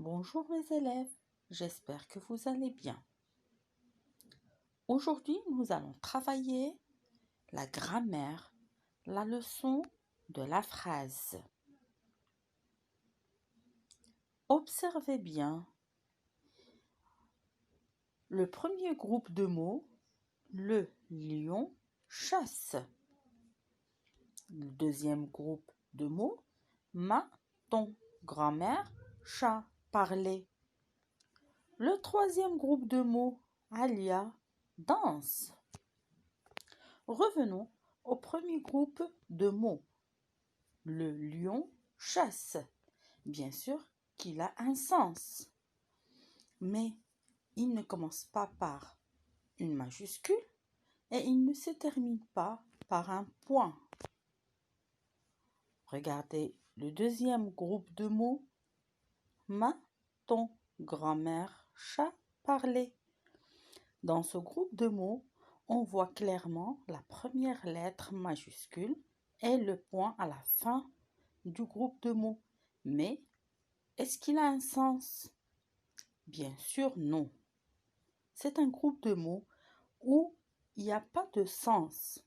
Bonjour mes élèves, j'espère que vous allez bien. Aujourd'hui, nous allons travailler la grammaire, la leçon de la phrase. Observez bien. Le premier groupe de mots, le lion chasse. Le deuxième groupe de mots, ton grand-mère, chat, parler. Le troisième groupe de mots, Alia, danse. Revenons au premier groupe de mots. Le lion chasse. Bien sûr qu'il a un sens. Mais il ne commence pas par une majuscule et il ne se termine pas par un point. Regardez le deuxième groupe de mots. Ton grand-mère, chat, parler. Dans ce groupe de mots, on voit clairement la première lettre majuscule et le point à la fin du groupe de mots. Mais est-ce qu'il a un sens? Bien sûr, non. C'est un groupe de mots où il n'y a pas de sens.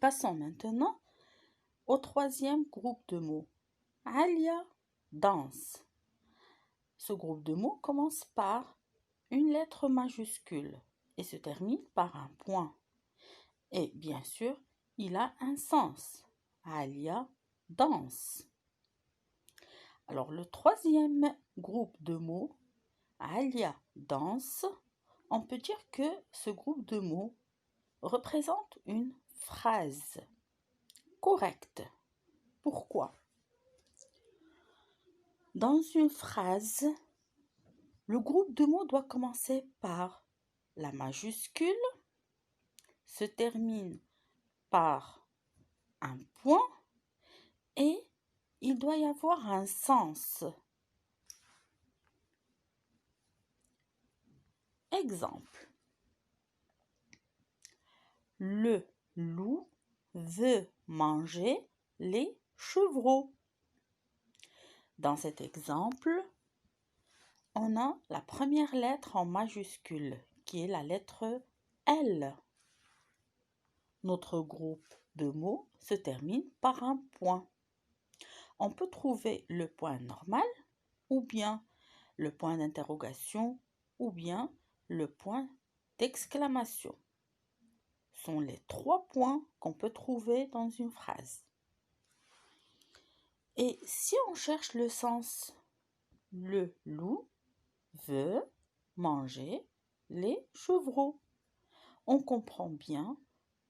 Passons maintenant au troisième groupe de mots. Alia, danse. Ce groupe de mots commence par une lettre majuscule et se termine par un point. Et bien sûr, il a un sens. Alia, danse. Alors, le troisième groupe de mots, Alia, danse, on peut dire que ce groupe de mots représente une phrase correcte. Pourquoi? Dans une phrase, le groupe de mots doit commencer par la majuscule, se termine par un point et il doit y avoir un sens. Exemple. Le loup veut manger les chevreaux. Dans cet exemple, on a la première lettre en majuscule qui est la lettre L. Notre groupe de mots se termine par un point. On peut trouver le point normal ou bien le point d'interrogation ou bien le point d'exclamation. Ce sont les trois points qu'on peut trouver dans une phrase. Et si on cherche le sens, le loup veut manger les chevreaux. On comprend bien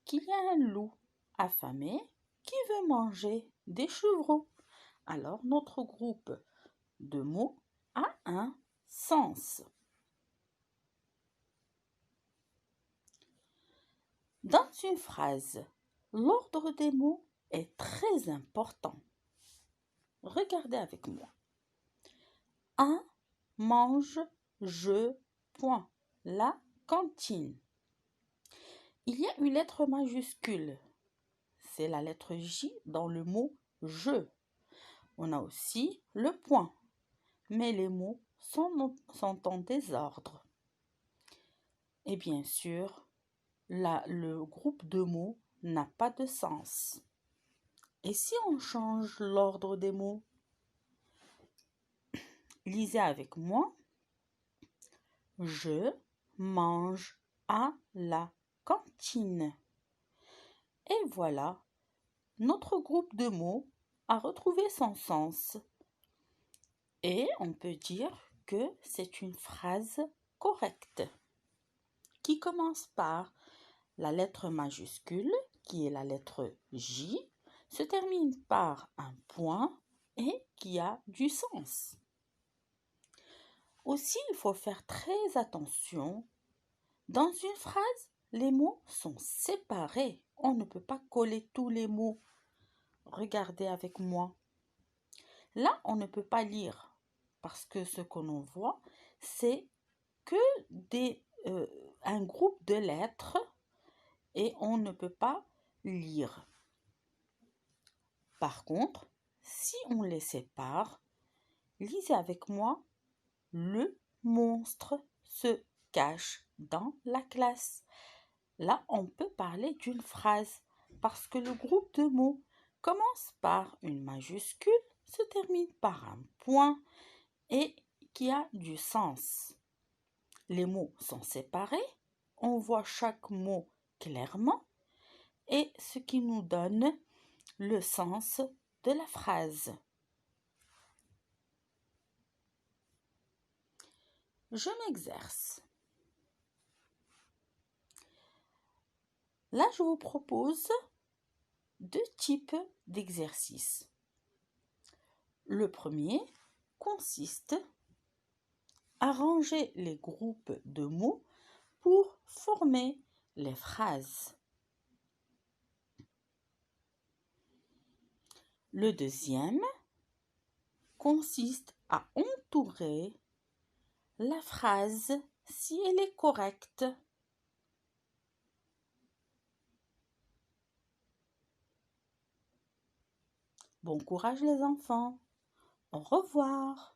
qu'il y a un loup affamé qui veut manger des chevreaux. Alors notre groupe de mots a un sens. Dans une phrase, l'ordre des mots est très important. Regardez avec moi. Un mange, je, point. La cantine. Il y a une lettre majuscule. C'est la lettre J dans le mot je. On a aussi le point. Mais les mots sont en désordre. Et bien sûr, le groupe de mots n'a pas de sens. Et si on change l'ordre des mots? Lisez avec moi. Je mange à la cantine. Et voilà, notre groupe de mots a retrouvé son sens. Et on peut dire que c'est une phrase correcte qui commence par la lettre majuscule, qui est la lettre J, se termine par un point et qui a du sens. Aussi, il faut faire très attention. Dans une phrase, les mots sont séparés. On ne peut pas coller tous les mots. Regardez avec moi. Là, on ne peut pas lire parce que ce que l'on voit, c'est que un groupe de lettres et on ne peut pas lire. Par contre, si on les sépare, Lisez avec moi. Le monstre se cache dans la classe. Là, on peut parler d'une phrase parce que le groupe de mots commence par une majuscule, se termine par un point et qui a du sens. Les mots sont séparés, on voit chaque mot clairement et ce qui nous donne le sens de la phrase. Je m'exerce. Là, je vous propose 2 types d'exercices. Le premier consiste à ranger les groupes de mots pour former les phrases. Le deuxième consiste à entourer la phrase si elle est correcte. Bon courage les enfants. Au revoir.